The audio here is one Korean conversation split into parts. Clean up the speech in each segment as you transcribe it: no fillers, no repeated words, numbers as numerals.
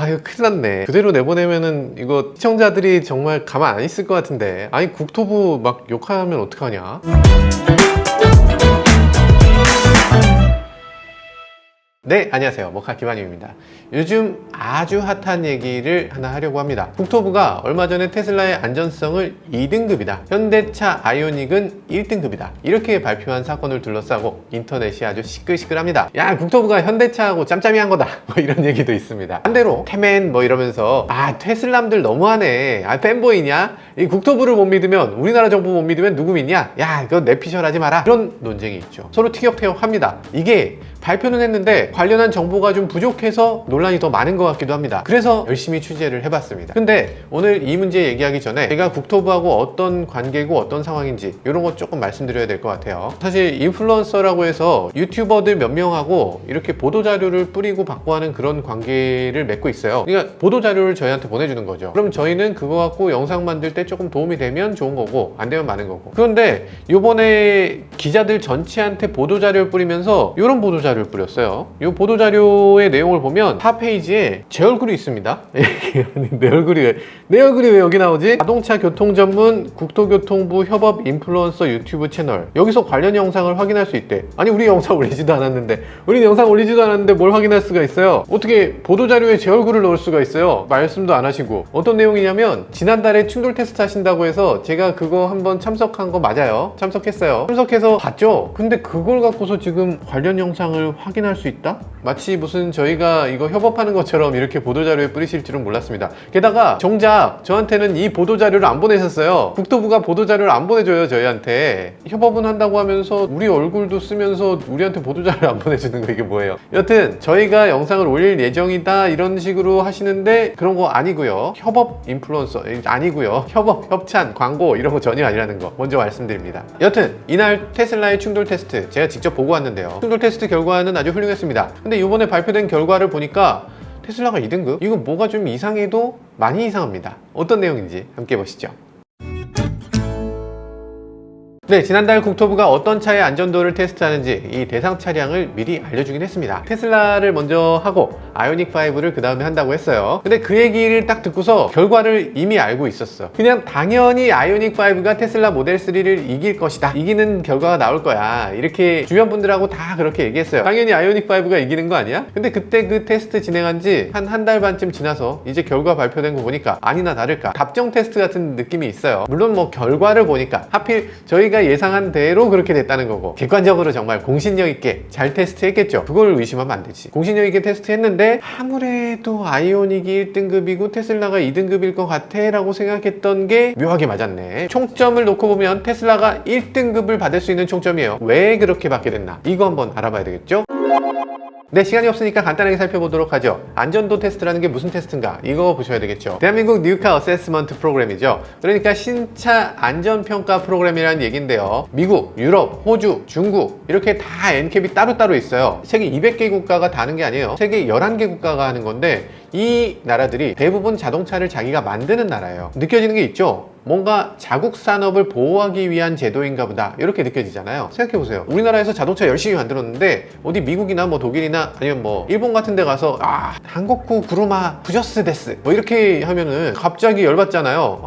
아유 큰일 났네. 그대로 내보내면은 이거 시청자들이 정말 가만 안 있을 것 같은데. 아니 국토부 막 욕하면 어떡하냐. 네, 안녕하세요. 모카 김한임입니다. 요즘 아주 핫한 얘기를 하나 하려고 합니다. 국토부가 얼마 전에 테슬라의 안전성을 2등급이다. 현대차 아이오닉은 1등급이다. 이렇게 발표한 사건을 둘러싸고 인터넷이 아주 시끌시끌합니다. 야, 국토부가 현대차하고 짬짬이 한 거다. 뭐 이런 얘기도 있습니다. 반대로 태맨 뭐 이러면서 테슬람들 너무하네. 팬보이냐? 이 국토부를 못 믿으면, 우리나라 정부 못 믿으면 누구 믿냐? 야, 이거 내피셜하지 마라. 이런 논쟁이 있죠. 서로 티격태격합니다. 이게 발표는 했는데 관련한 정보가 좀 부족해서 논란이 더 많은 것 같기도 합니다. 그래서 열심히 취재를 해봤습니다. 근데 오늘 이 문제 얘기하기 전에 제가 국토부하고 어떤 관계고 어떤 상황인지 이런 거 조금 말씀드려야 될 것 같아요. 사실 인플루언서라고 해서 유튜버들 몇 명하고 이렇게 보도자료를 뿌리고 받고 하는 그런 관계를 맺고 있어요. 그러니까 보도자료를 저희한테 보내주는 거죠. 그럼 저희는 그거 갖고 영상 만들 때 조금 도움이 되면 좋은 거고 안 되면 많은 거고. 그런데 요번에 기자들 전체한테 보도자료를 뿌리면서 이런 보도자료를 뿌렸어요. 이 보도자료의 내용을 보면 4페이지에 제 얼굴이 있습니다. 내 얼굴이 왜 여기 나오지? 자동차 교통 전문 국토교통부 협업 인플루언서 유튜브 채널, 여기서 관련 영상을 확인할 수 있대. 아니 우리 영상 올리지도 않았는데, 우리 영상 올리지도 않았는데 뭘 확인할 수가 있어요? 어떻게 보도자료에 제 얼굴을 넣을 수가 있어요? 말씀도 안 하시고. 어떤 내용이냐면 지난달에 충돌 테스트 하신다고 해서 제가 그거 한번 참석한 거 맞아요. 참석했어요. 참석해서 봤죠. 근데 그걸 갖고서 지금 관련 영상을 확인할 수 있다? 마치 무슨 저희가 이거 협업하는 것처럼 이렇게 보도자료에 뿌리실 줄은 몰랐습니다. 게다가 정작 저한테는 이 보도자료를 안 보내셨어요. 국토부가 보도자료를 안 보내줘요, 저희한테. 협업은 한다고 하면서 우리 얼굴도 쓰면서 우리한테 보도자료를 안 보내주는 거, 이게 뭐예요? 여튼 저희가 영상을 올릴 예정이다 이런 식으로 하시는데 그런 거 아니고요. 협업 인플루언서 아니고요. 협업, 협찬, 광고 이런 거 전혀 아니라는 거 먼저 말씀드립니다. 여튼 이날 테슬라의 충돌 테스트 제가 직접 보고 왔는데요. 충돌 테스트 결과는 아주 훌륭했습니다. 근데 이번에 발표된 결과를 보니까 테슬라가 2등급? 이거 뭐가 좀 이상해도 많이 이상합니다. 어떤 내용인지 함께 보시죠. 네, 지난달 국토부가 어떤 차의 안전도를 테스트하는지 이 대상 차량을 미리 알려주긴 했습니다. 테슬라를 먼저 하고 아이오닉5를 그 다음에 한다고 했어요. 근데 그 얘기를 딱 듣고서 결과를 이미 알고 있었어. 그냥 당연히 아이오닉5가 테슬라 모델 3를 이길 것이다, 이기는 결과가 나올 거야, 이렇게 주변 분들하고 다 그렇게 얘기했어요. 당연히 아이오닉5가 이기는 거 아니야? 근데 그때 그 테스트 진행한 지 한 달 반쯤 지나서 이제 결과 발표된 거 보니까 아니나 다를까 답정 테스트 같은 느낌이 있어요. 물론 뭐 결과를 보니까 하필 저희가 예상한 대로 그렇게 됐다는 거고, 객관적으로 정말 공신력 있게 잘 테스트했겠죠. 그걸 의심하면 안 되지. 공신력 있게 테스트했는데 아무래도 아이오닉이 1등급이고 테슬라가 2등급일 것 같아 라고 생각했던 게 묘하게 맞았네. 총점을 놓고 보면 테슬라가 1등급을 받을 수 있는 총점이에요. 왜 그렇게 받게 됐나, 이거 한번 알아봐야 되겠죠. 네, 시간이 없으니까 간단하게 살펴보도록 하죠. 안전도 테스트라는 게 무슨 테스트인가, 이거 보셔야 되겠죠. 대한민국 뉴카 어세스먼트 프로그램이죠. 그러니까 신차 안전평가 프로그램이라는 얘기인데요. 미국, 유럽, 호주, 중국 이렇게 다 NCAP이 따로따로 있어요. 세계 200개 국가가 다 하는 게 아니에요. 세계 11개 국가가 하는 건데 이 나라들이 대부분 자동차를 자기가 만드는 나라예요. 느껴지는 게 있죠? 뭔가 자국 산업을 보호하기 위한 제도인가 보다, 이렇게 느껴지잖아요. 생각해보세요. 우리나라에서 자동차 열심히 만들었는데 어디 미국이나 뭐 독일이나 아니면 뭐 일본 같은 데 가서 한국구 구루마 부저스 데스 뭐 이렇게 하면은 갑자기 열받잖아요.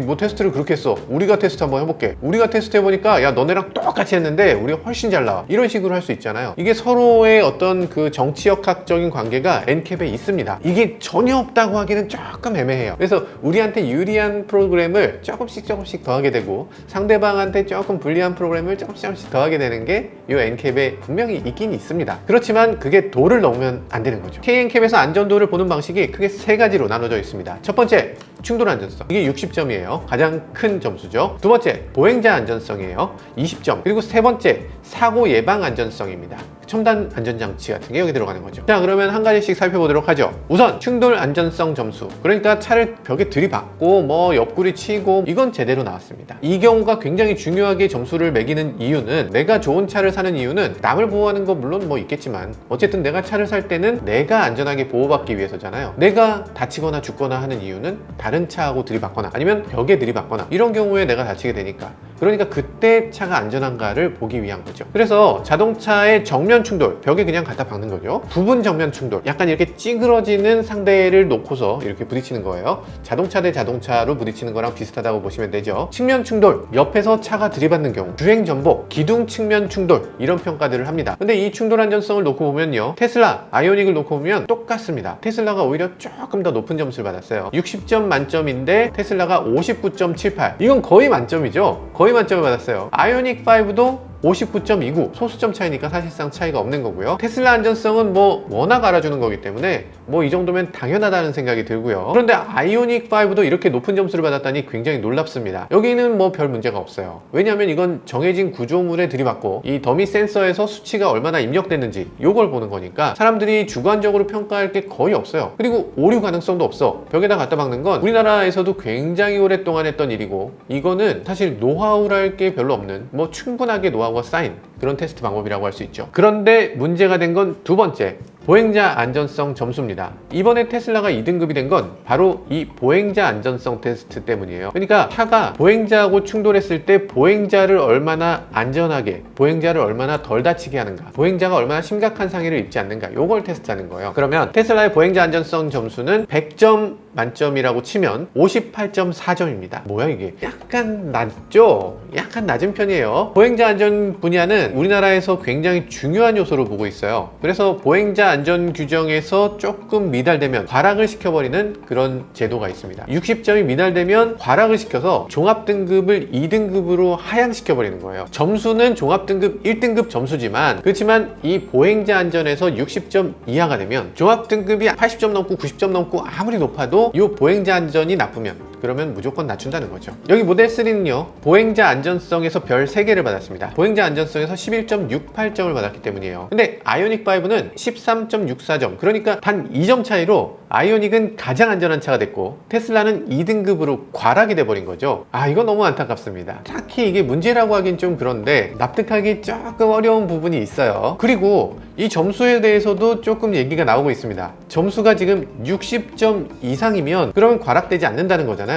뭐 테스트를 그렇게 했어, 우리가 테스트 한번 해볼게. 우리가 테스트 해보니까 야 너네랑 똑같이 했는데 우리가 훨씬 잘 나와, 이런 식으로 할 수 있잖아요. 이게 서로의 어떤 그 정치역학적인 관계가 NCAP에 있습니다. 이게 전혀 없다고 하기는 조금 애매해요. 그래서 우리한테 유리한 프로그램을 조금씩 더하게 되고 상대방한테 조금 불리한 프로그램을 조금씩 더하게 되는 게 이 NCAP에 분명히 있긴 있습니다. 그렇지만 그게 도를 넘으면 안 되는 거죠. KNCAP에서 안전도를 보는 방식이 크게 세 가지로 나눠져 있습니다. 첫 번째, 충돌 안전성. 이게 60점이에요. 가장 큰 점수죠. 두 번째, 보행자 안전성이에요. 20점. 그리고 세 번째, 사고 예방 안전성입니다. 첨단 안전장치 같은 게 여기 들어가는 거죠. 자, 그러면 한 가지씩 살펴보도록 하죠. 우선 충돌 안전성 점수. 그러니까 차를 벽에 들이받고 뭐 옆구리 치고, 이건 제대로 나왔습니다. 이 경우가 굉장히 중요하게 점수를 매기는 이유는, 내가 좋은 차를 사는 이유는 남을 보호하는 거 물론 뭐 있겠지만 어쨌든 내가 차를 살 때는 내가 안전하게 보호받기 위해서잖아요. 내가 다치거나 죽거나 하는 이유는 다른 차하고 들이받거나 아니면 벽에 들이받거나 이런 경우에 내가 다치게 되니까. 그러니까 그때 차가 안전한가를 보기 위한 거죠. 그래서 자동차의 정면 충돌, 벽에 그냥 갖다 박는 거죠. 부분 정면 충돌, 약간 이렇게 찌그러지는 상대를 놓고서 이렇게 부딪히는 거예요. 자동차 대 자동차로 부딪히는 거랑 비슷하다고 보시면 되죠. 측면 충돌, 옆에서 차가 들이받는 경우, 주행 전복, 기둥 측면 충돌, 이런 평가들을 합니다. 근데 이 충돌 안전성을 놓고 보면요, 테슬라 아이오닉을 놓고 보면 똑같습니다. 테슬라가 오히려 조금 더 높은 점수를 받았어요. 60점 만점인데 테슬라가 59.78, 이건 거의 만점이죠. 거의 만점을 받았어요. 아이오닉 5도 59.29, 소수점 차이니까 사실상 차이가 없는 거고요. 테슬라 안전성은 뭐 워낙 알아주는 거기 때문에 뭐 이 정도면 당연하다는 생각이 들고요. 그런데 아이오닉 5도 이렇게 높은 점수를 받았다니 굉장히 놀랍습니다. 여기는 뭐 별 문제가 없어요. 왜냐하면 이건 정해진 구조물에 들이받고 이 더미 센서에서 수치가 얼마나 입력됐는지 이걸 보는 거니까 사람들이 주관적으로 평가할 게 거의 없어요. 그리고 오류 가능성도 없어. 벽에다 갖다 박는 건 우리나라에서도 굉장히 오랫동안 했던 일이고, 이거는 사실 노하우랄 게 별로 없는, 뭐 충분하게 노하우가 쌓인 그런 테스트 방법이라고 할 수 있죠. 그런데 문제가 된 건 두 번째, 보행자 안전성 점수입니다. 이번에 테슬라가 2등급이 된 건 바로 이 보행자 안전성 테스트 때문이에요. 그러니까 차가 보행자하고 충돌했을 때 보행자를 얼마나 안전하게, 보행자를 얼마나 덜 다치게 하는가, 보행자가 얼마나 심각한 상해를 입지 않는가, 이걸 테스트하는 거예요. 그러면 테슬라의 보행자 안전성 점수는 100점 만점이라고 치면 58.4점입니다. 뭐야 이게? 약간 낮죠? 약간 낮은 편이에요. 보행자 안전 분야는 우리나라에서 굉장히 중요한 요소로 보고 있어요. 그래서 보행자 안전 규정에서 조금 미달되면 과락을 시켜버리는 그런 제도가 있습니다. 60점이 미달되면 과락을 시켜서 종합등급을 2등급으로 하향시켜버리는 거예요. 점수는 종합등급 1등급 점수지만, 그렇지만 이 보행자 안전에서 60점 이하가 되면 종합등급이 80점 넘고 90점 넘고 아무리 높아도 이 보행자 안전이 나쁘면 그러면 무조건 낮춘다는 거죠. 여기 모델 3는요, 보행자 안전성에서 별 3개를 받았습니다. 보행자 안전성에서 11.68점을 받았기 때문이에요. 근데 아이오닉 5는 13.64점, 그러니까 단 2점 차이로 아이오닉은 가장 안전한 차가 됐고 테슬라는 2등급으로 과락이 돼버린 거죠. 아, 이건 너무 안타깝습니다. 딱히 이게 문제라고 하긴 좀 그런데 납득하기 조금 어려운 부분이 있어요. 그리고 이 점수에 대해서도 조금 얘기가 나오고 있습니다. 점수가 지금 60점 이상이면 그러면 과락되지 않는다는 거잖아요.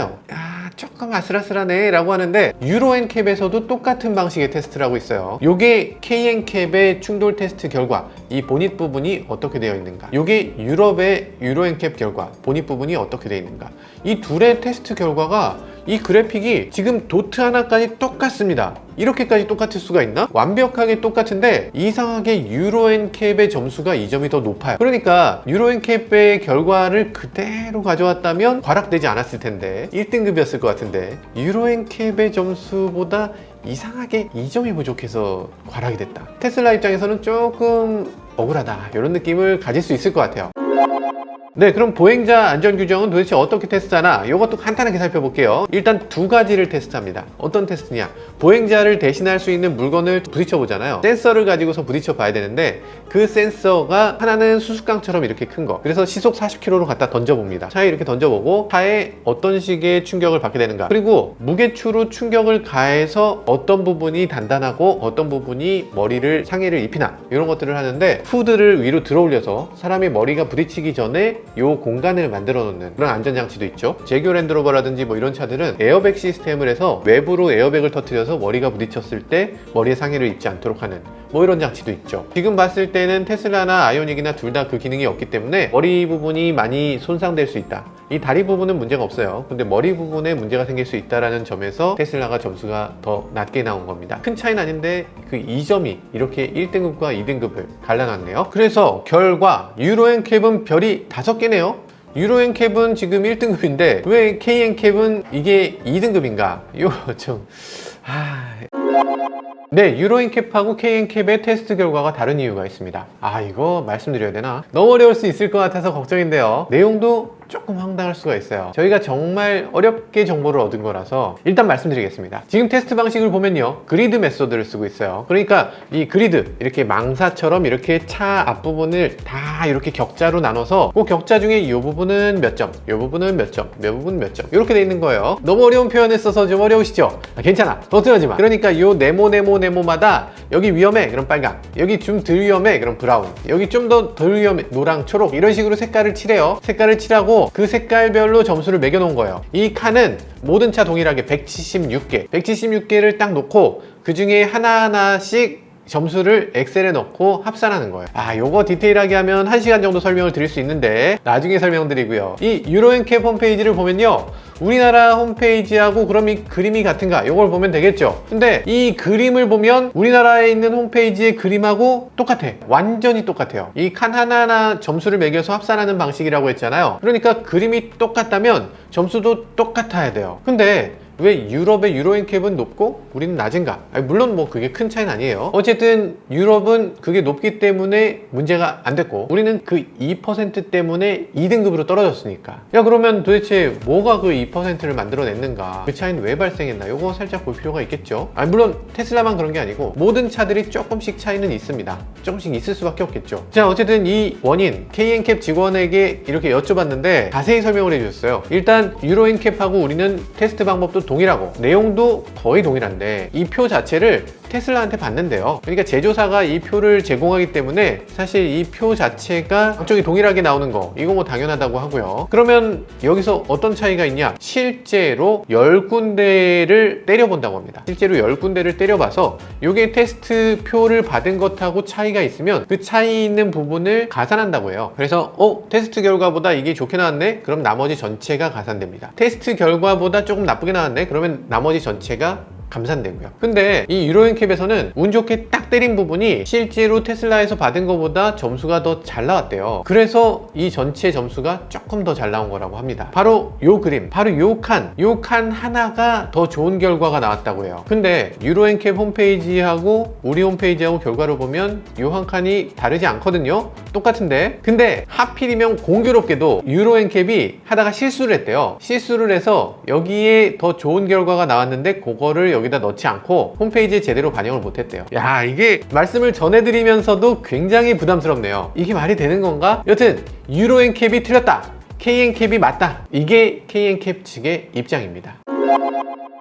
조금 아슬아슬하네 라고 하는데, 유로엔캡에서도 똑같은 방식의 테스트를 하고 있어요. 요게 KN캡의 충돌 테스트 결과, 이 보닛 부분이 어떻게 되어 있는가, 요게 유럽의 유로엔캡 결과, 보닛 부분이 어떻게 되어 있는가, 이 둘의 테스트 결과가, 이 그래픽이 지금 도트 하나까지 똑같습니다. 이렇게까지 똑같을 수가 있나? 완벽하게 똑같은데 이상하게 유로엔캡의 점수가 2점이 더 높아요. 그러니까 유로엔캡의 결과를 그대로 가져왔다면 과락되지 않았을 텐데, 1등급이었을 것 같은데 유로엔캡의 점수보다 이상하게 2점이 부족해서 과락이 됐다. 테슬라 입장에서는 조금 억울하다, 이런 느낌을 가질 수 있을 것 같아요. 네, 그럼 보행자 안전 규정은 도대체 어떻게 테스트하나, 이것도 간단하게 살펴볼게요. 일단 두 가지를 테스트합니다. 어떤 테스트냐, 보행자를 대신할 수 있는 물건을 부딪혀 보잖아요. 센서를 가지고서 부딪혀 봐야 되는데, 그 센서가 하나는 수수깡처럼 이렇게 큰 거, 그래서 시속 40km로 갖다 던져봅니다. 차에 이렇게 던져보고 차에 어떤 식의 충격을 받게 되는가, 그리고 무게추로 충격을 가해서 어떤 부분이 단단하고 어떤 부분이 머리를 상해를 입히나, 이런 것들을 하는데, 후드를 위로 들어 올려서 사람의 머리가 부딪히기 전에 요 공간을 만들어 놓는 그런 안전장치도 있죠. 제규어 랜드로버라든지 뭐 이런 차들은 에어백 시스템을 해서 외부로 에어백을 터뜨려서 머리가 부딪혔을 때 머리에 상해를 입지 않도록 하는 뭐 이런 장치도 있죠. 지금 봤을 때는 테슬라나 아이오닉이나 둘 다 그 기능이 없기 때문에 머리 부분이 많이 손상될 수 있다. 이 다리 부분은 문제가 없어요. 근데 머리 부분에 문제가 생길 수 있다라는 점에서 테슬라가 점수가 더 낮게 나온 겁니다. 큰 차이는 아닌데 그 2점이 이렇게 1등급과 2등급을 갈라놨네요. 그래서 결과 유로엔캡은 별이 5개네요. 유로엔캡은 지금 1등급인데 왜 KN캡은 이게 2등급인가? 이거 좀... 네, 유로엔캡하고 KN캡의 테스트 결과가 다른 이유가 있습니다. 이거 말씀드려야 되나? 너무 어려울 수 있을 것 같아서 걱정인데요. 내용도 조금 황당할 수가 있어요. 저희가 정말 어렵게 정보를 얻은 거라서 일단 말씀드리겠습니다. 지금 테스트 방식을 보면요, 그리드 메소드를 쓰고 있어요. 그러니까 이 그리드, 이렇게 망사처럼 이렇게 차 앞부분을 다 이렇게 격자로 나눠서 그 격자 중에 이 부분은 몇 점, 이 부분은 몇 점, 이 부분은 몇 점, 이렇게 돼 있는 거예요. 너무 어려운 표현을 써서 좀 어려우시죠? 괜찮아, 걱정하지 마. 그러니까 이 네모마다 여기 위험해, 그럼 빨강, 여기 좀 덜 위험해, 그럼 브라운, 여기 좀 더 덜 위험해, 노랑, 초록, 이런 식으로 색깔을 칠해요. 색깔을 칠하고 하고 그 색깔별로 점수를 매겨 놓은 거예요. 이 칸은 모든 차 동일하게 176개를 딱 놓고 그 중에 하나하나씩 점수를 엑셀에 넣고 합산하는 거예요. 요거 디테일하게 하면 1시간 정도 설명을 드릴 수 있는데 나중에 설명드리고요. 이 유로엔캡 홈페이지를 보면요, 우리나라 홈페이지하고 그럼 이 그림이 같은가? 요걸 보면 되겠죠. 근데 이 그림을 보면 우리나라에 있는 홈페이지의 그림하고 똑같아. 완전히 똑같아요. 이 칸 하나하나 점수를 매겨서 합산하는 방식이라고 했잖아요. 그러니까 그림이 똑같다면 점수도 똑같아야 돼요. 근데 왜 유럽의 유로엔캡은 높고 우리는 낮은가? 물론 뭐 그게 큰 차이는 아니에요. 어쨌든 유럽은 그게 높기 때문에 문제가 안 됐고 우리는 그 2% 때문에 2등급으로 떨어졌으니까. 야, 그러면 도대체 뭐가 그 2%를 만들어냈는가? 그 차이는 왜 발생했나? 요거 살짝 볼 필요가 있겠죠. 물론 테슬라만 그런 게 아니고 모든 차들이 조금씩 차이는 있습니다. 조금씩 있을 수밖에 없겠죠. 자, 어쨌든 이 원인 KNCAP 직원에게 이렇게 여쭤봤는데 자세히 설명을 해주셨어요. 일단 유로엔캡하고 우리는 테스트 방법도 동일하고 내용도 거의 동일한데 이 표 자체를 테슬라한테 받는데요. 그러니까 제조사가 이 표를 제공하기 때문에 사실 이 표 자체가 양쪽이 동일하게 나오는 거, 이거 뭐 당연하다고 하고요. 그러면 여기서 어떤 차이가 있냐? 실제로 10군데를 때려본다고 합니다. 실제로 10군데를 때려봐서 요게 테스트 표를 받은 것하고 차이가 있으면 그 차이 있는 부분을 가산한다고 해요. 그래서 테스트 결과보다 이게 좋게 나왔네? 그럼 나머지 전체가 가산됩니다. 테스트 결과보다 조금 나쁘게 나왔네? 그러면 나머지 전체가 감산되고요. 근데 이 유로엔캡에서는 운 좋게 딱 때린 부분이 실제로 테슬라에서 받은 것보다 점수가 더 잘 나왔대요. 그래서 이 전체 점수가 조금 더 잘 나온 거라고 합니다. 바로 요 그림, 바로 요 칸 하나가 더 좋은 결과가 나왔다고 해요. 근데 유로엔캡 홈페이지하고 우리 홈페이지하고 결과를 보면 요 한 칸이 다르지 않거든요. 똑같은데, 근데 하필이면 공교롭게도 유로엔캡이 하다가 실수를 했대요. 실수를 해서 여기에 더 좋은 결과가 나왔는데 그거를 여기다 넣지 않고 홈페이지에 제대로 반영을 못했대요. 야, 이게 말씀을 전해드리면서도 굉장히 부담스럽네요. 이게 말이 되는 건가? 여튼 유로엔캡이 틀렸다, KNCAP이 맞다, 이게 KNCAP 측의 입장입니다.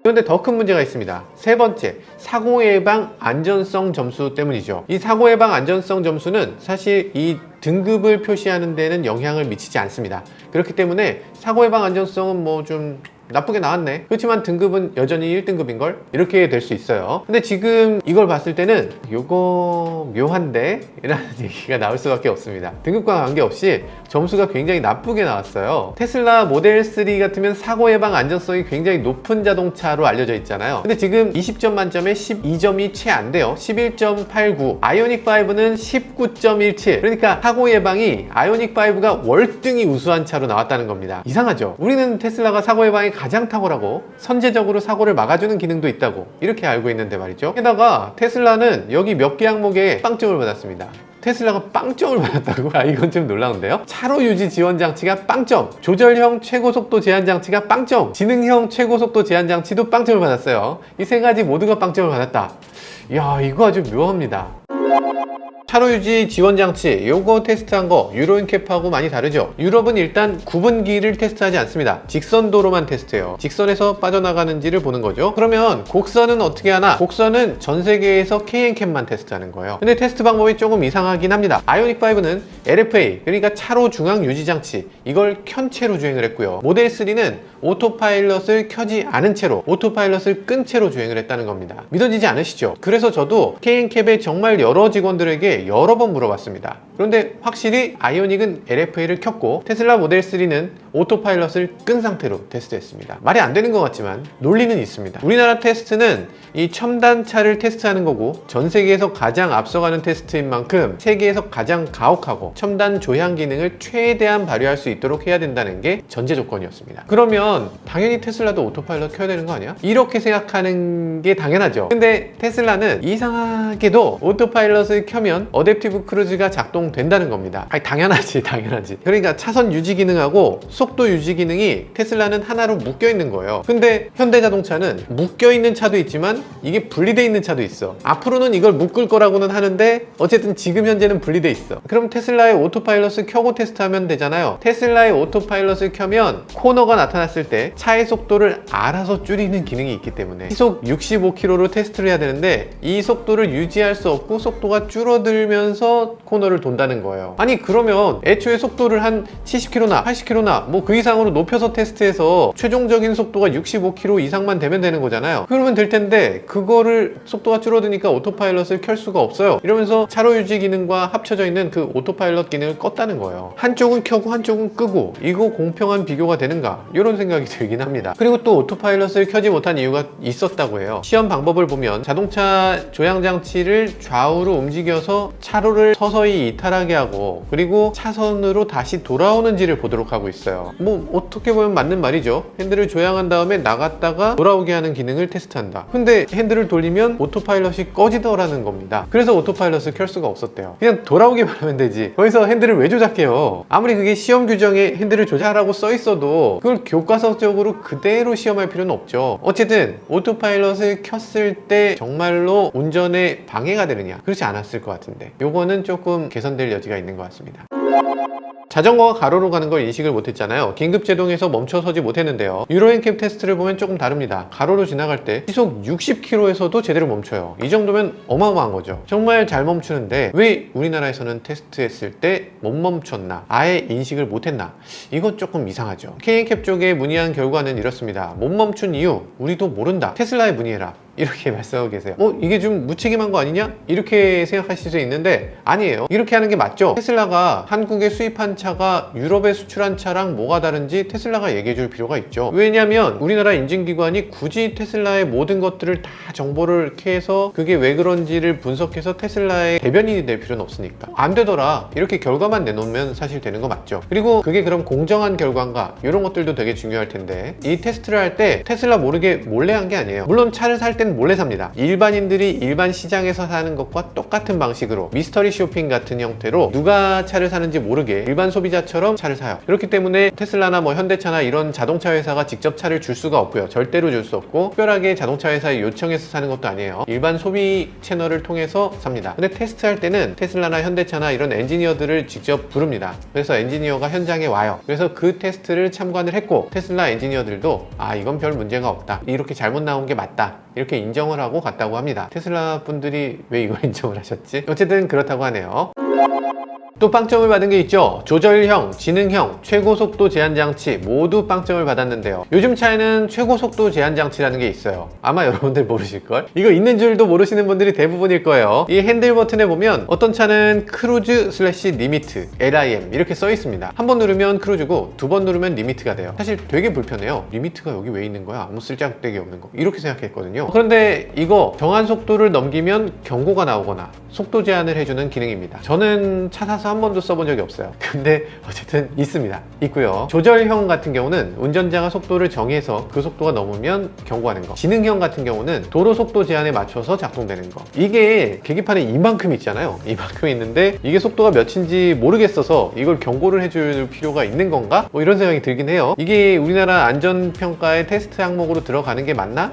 그런데 더 큰 문제가 있습니다. 세 번째, 사고 예방 안전성 점수 때문이죠. 이 사고 예방 안전성 점수는 사실 이 등급을 표시하는 데는 영향을 미치지 않습니다. 그렇기 때문에 사고 예방 안전성은 뭐 좀 나쁘게 나왔네, 그렇지만 등급은 여전히 1등급인걸? 이렇게 될 수 있어요. 근데 지금 이걸 봤을 때는 요거 묘한데? 이라는 얘기가 나올 수밖에 없습니다. 등급과 관계없이 점수가 굉장히 나쁘게 나왔어요. 테슬라 모델 3 같으면 사고 예방 안전성이 굉장히 높은 자동차로 알려져 있잖아요. 근데 지금 20점 만점에 12점이 채 안 돼요. 11.89. 아이오닉 5는 19.17. 그러니까 사고 예방이 아이오닉 5가 월등히 우수한 차로 나왔다는 겁니다. 이상하죠? 우리는 테슬라가 사고 예방이 가장 탁월하고 선제적으로 사고를 막아주는 기능도 있다고 이렇게 알고 있는데 말이죠. 게다가 테슬라는 여기 몇 개 항목에 빵점을 받았습니다. 테슬라가 빵점을 받았다고? 이건 좀 놀라운데요. 차로 유지 지원 장치가 빵점, 조절형 최고속도 제한 장치가 빵점, 지능형 최고속도 제한 장치도 빵점을 받았어요. 이 세 가지 모두가 빵점을 받았다. 이야, 이거 아주 묘합니다. 차로 유지 지원 장치, 요거 테스트한 거 유로엔캡하고 많이 다르죠. 유럽은 일단 구분기를 테스트하지 않습니다. 직선도로만 테스트해요. 직선에서 빠져나가는지를 보는 거죠. 그러면 곡선은 어떻게 하나? 곡선은 전 세계에서 KNCAP만 테스트하는 거예요. 근데 테스트 방법이 조금 이상하긴 합니다. 아이오닉 5는 LFA, 그러니까 차로 중앙 유지 장치, 이걸 켠 채로 주행을 했고요. 모델 3는 오토파일럿을 켜지 않은 채로, 오토파일럿을 끈 채로 주행을 했다는 겁니다. 믿어지지 않으시죠? 그래서 저도 KNCAP의 정말 여러 직원들에게 여러 번 물어봤습니다. 그런데 확실히 아이오닉은 LFA를 켰고 테슬라 모델 3는 오토파일럿을 끈 상태로 테스트했습니다. 말이 안 되는 것 같지만 논리는 있습니다. 우리나라 테스트는 이 첨단차를 테스트하는 거고 전 세계에서 가장 앞서가는 테스트인 만큼 세계에서 가장 가혹하고 첨단 조향 기능을 최대한 발휘할 수 있도록 해야 된다는 게 전제 조건이었습니다. 그러면 당연히 테슬라도 오토파일럿 켜야 되는 거 아니야? 이렇게 생각하는 게 당연하죠. 근데 테슬라는 이상하게도 오토파일럿을 켜면 어댑티브 크루즈가 작동된다는 겁니다. 당연하지. 그러니까 차선 유지 기능하고 속도 유지 기능이 테슬라는 하나로 묶여 있는 거예요. 근데 현대자동차는 묶여 있는 차도 있지만 이게 분리돼 있는 차도 있어. 앞으로는 이걸 묶을 거라고는 하는데 어쨌든 지금 현재는 분리돼 있어. 그럼 테슬라의 오토파일럿을 켜고 테스트하면 되잖아요. 테슬라의 오토파일럿을 켜면 코너가 나타났을 때 차의 속도를 알아서 줄이는 기능이 있기 때문에 시속 65km로 테스트를 해야 되는데 이 속도를 유지할 수 없고 속도가 줄어들면서 코너를 돈다는 거예요. 아니, 그러면 애초에 속도를 한 70km나 80km나 뭐 그 이상으로 높여서 테스트해서 최종적인 속도가 65km 이상만 되면 되는 거잖아요. 그러면 될 텐데 그거를 속도가 줄어드니까 오토파일럿을 켤 수가 없어요. 이러면서 차로 유지 기능과 합쳐져 있는 그 오토파일럿 기능을 껐다는 거예요. 한쪽은 켜고 한쪽은 끄고 이거 공평한 비교가 되는가? 이런 생각이 들긴 합니다. 그리고 또 오토파일럿을 켜지 못한 이유가 있었다고 해요. 시험 방법을 보면 자동차 조향장치를 좌우로 움직여서 차로를 서서히 이탈하게 하고 그리고 차선으로 다시 돌아오는지를 보도록 하고 있어요. 뭐 어떻게 보면 맞는 말이죠. 핸들을 조향한 다음에 나갔다가 돌아오게 하는 기능을 테스트한다. 근데 핸들을 돌리면 오토파일럿이 꺼지더라는 겁니다. 그래서 오토파일럿을 켤 수가 없었대요. 그냥 돌아오기만 하면 되지 거기서 핸들을 왜 조작해요? 아무리 그게 시험 규정에 핸들을 조작하라고 써 있어도 그걸 교과서적으로 그대로 시험할 필요는 없죠. 어쨌든 오토파일럿을 켰을 때 정말로 운전에 방해가 되느냐? 그렇지 않았을 것 같은데 요거는 조금 개선될 여지가 있는 것 같습니다. 자전거가 가로로 가는 걸 인식을 못했잖아요. 긴급제동에서 멈춰서지 못했는데요. 유로엔캡 테스트를 보면 조금 다릅니다. 가로로 지나갈 때 시속 60km에서도 제대로 멈춰요. 이 정도면 어마어마한 거죠. 정말 잘 멈추는데 왜 우리나라에서는 테스트했을 때 못 멈췄나? 아예 인식을 못했나? 이건 조금 이상하죠. KNCAP 쪽에 문의한 결과는 이렇습니다. 못 멈춘 이유 우리도 모른다. 테슬라에 문의해라. 이렇게 말씀하고 계세요. 이게 좀 무책임한 거 아니냐? 이렇게 생각하실 수 있는데 아니에요. 이렇게 하는 게 맞죠. 테슬라가 한국에 수입한 차가 유럽에 수출한 차랑 뭐가 다른지 테슬라가 얘기해 줄 필요가 있죠. 왜냐면 우리나라 인증기관이 굳이 테슬라의 모든 것들을 다 정보를 캐서 그게 왜 그런지를 분석해서 테슬라의 대변인이 될 필요는 없으니까 안 되더라 이렇게 결과만 내놓으면 사실 되는 거 맞죠. 그리고 그게 그럼 공정한 결과인가 이런 것들도 되게 중요할 텐데 이 테스트를 할 때 테슬라 모르게 몰래 한 게 아니에요. 물론 차를 살 때 몰래 삽니다. 일반인들이 일반 시장에서 사는 것과 똑같은 방식으로 미스터리 쇼핑 같은 형태로 누가 차를 사는지 모르게 일반 소비자처럼 차를 사요. 그렇기 때문에 테슬라나 뭐 현대차나 이런 자동차 회사가 직접 차를 줄 수가 없고요. 절대로 줄 수 없고 특별하게 자동차 회사에 요청해서 사는 것도 아니에요. 일반 소비 채널을 통해서 삽니다. 근데 테스트할 때는 테슬라나 현대차나 이런 엔지니어들을 직접 부릅니다. 그래서 엔지니어가 현장에 와요. 그래서 그 테스트를 참관을 했고 테슬라 엔지니어들도 아 이건 별 문제가 없다. 이렇게 잘못 나온 게 맞다. 이렇게 인정을 하고 갔다고 합니다. 테슬라 분들이 왜 이걸 인정을 하셨지? 어쨌든 그렇다고 하네요. 또 빵점을 받은 게 있죠. 조절형, 지능형, 최고속도 제한장치 모두 빵점을 받았는데요. 요즘 차에는 최고속도 제한장치라는 게 있어요. 아마 여러분들 모르실걸? 이거 있는 줄도 모르시는 분들이 대부분일 거예요. 이 핸들 버튼에 보면 어떤 차는 크루즈 슬래시 리미트, LIM 이렇게 써 있습니다. 한 번 누르면 크루즈고 두 번 누르면 리미트가 돼요. 사실 되게 불편해요. 리미트가 여기 왜 있는 거야? 아무 쓸데기 없는 거. 이렇게 생각했거든요. 그런데 이거 정한 속도를 넘기면 경고가 나오거나 속도 제한을 해주는 기능입니다. 저는 차 사서 한 번도 써본 적이 없어요. 근데 어쨌든 있습니다. 있고요. 조절형 같은 경우는 운전자가 속도를 정해서 그 속도가 넘으면 경고하는 거. 지능형 같은 경우는 도로 속도 제한에 맞춰서 작동되는 거. 이게 계기판에 이만큼 있잖아요. 이만큼 있는데 이게 속도가 몇인지 모르겠어서 이걸 경고를 해줄 필요가 있는 건가? 뭐 이런 생각이 들긴 해요. 이게 우리나라 안전평가의 테스트 항목으로 들어가는 게 맞나?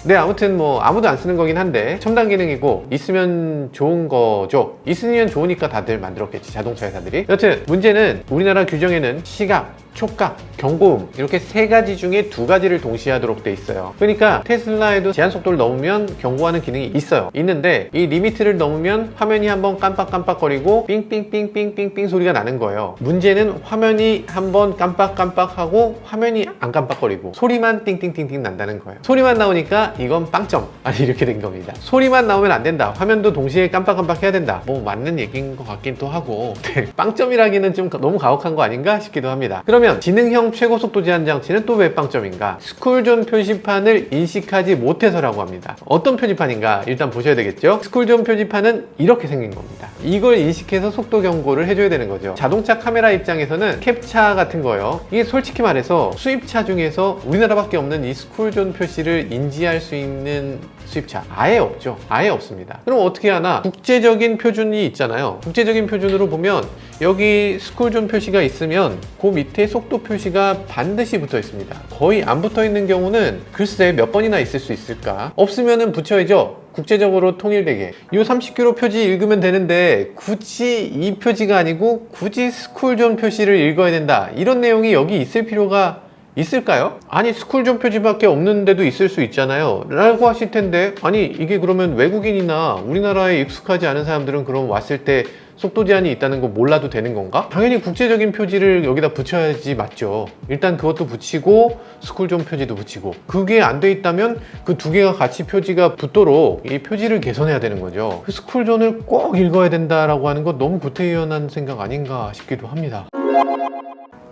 네, 아무튼 뭐 아무도 안 쓰는 거긴 한데 첨단 기능이고 있으면 좋은 거죠. 있으면 좋으니까 다들 만들었겠지, 자동차 회사들이. 여튼 문제는 우리나라 규정에는 시각, 촉각, 경고음 이렇게 세 가지 중에 두 가지를 동시에 하도록 돼 있어요. 그러니까 테슬라에도 제한 속도를 넘으면 경고하는 기능이 있어요. 있는데 이 리미트를 넘으면 화면이 한번 깜빡깜빡거리고 삥삥삥삥삥삥 소리가 나는 거예요. 문제는 화면이 한번 깜빡깜빡하고 화면이 안 깜빡거리고 소리만 띵띵띵띵 난다는 거예요. 소리만 나오니까 이건 빵점. 아니 이렇게 된 겁니다. 소리만 나오면 안 된다. 화면도 동시에 깜빡깜빡 해야 된다. 뭐 맞는 얘기인 것 같긴 또 하고 빵점이라기는 좀 너무 가혹한 거 아닌가 싶기도 합니다. 그러면 지능형 최고속도 제한 장치는 또 왜 빵점인가? 스쿨존 표지판을 인식하지 못해서라고 합니다. 어떤 표지판인가 일단 보셔야 되겠죠? 스쿨존 표지판은 이렇게 생긴 겁니다. 이걸 인식해서 속도 경고를 해줘야 되는 거죠. 자동차 카메라 입장에서는 캡차 같은 거요. 이게 솔직히 말해서 수입차 중에서 우리나라밖에 없는 이 스쿨존 표시를 인지할 수 있는 수입차 아예 없죠. 아예 없습니다. 그럼 어떻게 하나? 국제적인 표준이 있잖아요. 국제적인 표준으로 보면 여기 스쿨존 표시가 있으면 그 밑에 속도 표시가 반드시 붙어 있습니다. 거의 안 붙어 있는 경우는 글쎄 몇 번이나 있을 수 있을까? 없으면은 붙여야죠. 국제적으로 통일되게. 이 30km 표지 읽으면 되는데 굳이 이 표지가 아니고 굳이 스쿨존 표시를 읽어야 된다. 이런 내용이 여기 있을 필요가 있을까요? 아니 스쿨존 표지밖에 없는데도 있을 수 있잖아요 라고 하실 텐데 아니 이게 그러면 외국인이나 우리나라에 익숙하지 않은 사람들은 그럼 왔을 때 속도 제한이 있다는 거 몰라도 되는 건가? 당연히 국제적인 표지를 여기다 붙여야지 맞죠. 일단 그것도 붙이고 스쿨존 표지도 붙이고, 그게 안 돼 있다면 그 두 개가 같이 표지가 붙도록 이 표지를 개선해야 되는 거죠. 그 스쿨존을 꼭 읽어야 된다라고 하는 건 너무 구태의연한 생각 아닌가 싶기도 합니다.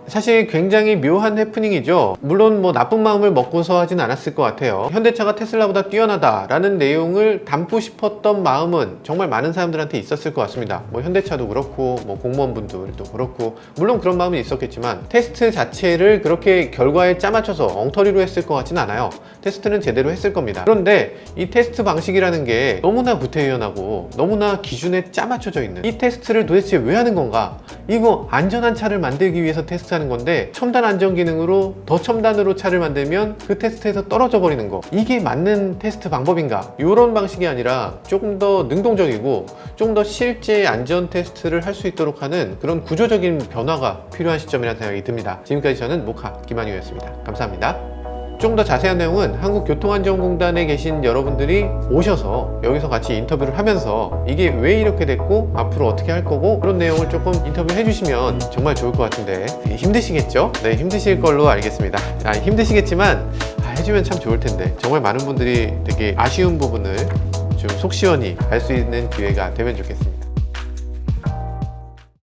사실 굉장히 묘한 해프닝이죠. 물론 뭐 나쁜 마음을 먹고서 하진 않았을 것 같아요. 현대차가 테슬라보다 뛰어나다라는 내용을 담고 싶었던 마음은 정말 많은 사람들한테 있었을 것 같습니다. 뭐 현대차도 그렇고 뭐 공무원분들도 그렇고 물론 그런 마음은 있었겠지만 테스트 자체를 그렇게 결과에 짜맞춰서 엉터리로 했을 것 같지는 않아요. 테스트는 제대로 했을 겁니다. 그런데 이 테스트 방식이라는 게 너무나 구태의연하고 너무나 기준에 짜맞춰져 있는 이 테스트를 도대체 왜 하는 건가? 이거 안전한 차를 만들기 위해서 테스트하는 건데 첨단 안전 기능으로 더 첨단으로 차를 만들면 그 테스트에서 떨어져 버리는 거, 이게 맞는 테스트 방법인가? 이런 방식이 아니라 조금 더 능동적이고 좀 더 실제 안전 테스트를 할 수 있도록 하는 그런 구조적인 변화가 필요한 시점이라는 생각이 듭니다. 지금까지 저는 모카 김한유였습니다. 감사합니다. 좀 더 자세한 내용은 한국교통안전공단에 계신 여러분들이 오셔서 여기서 같이 인터뷰를 하면서 이게 왜 이렇게 됐고 앞으로 어떻게 할 거고 그런 내용을 조금 인터뷰 해주시면 정말 좋을 것 같은데 힘드시겠죠? 네, 힘드실 걸로 알겠습니다. 힘드시겠지만 해주면 참 좋을 텐데 정말 많은 분들이 되게 아쉬운 부분을 좀 속 시원히 알 수 있는 기회가 되면 좋겠습니다.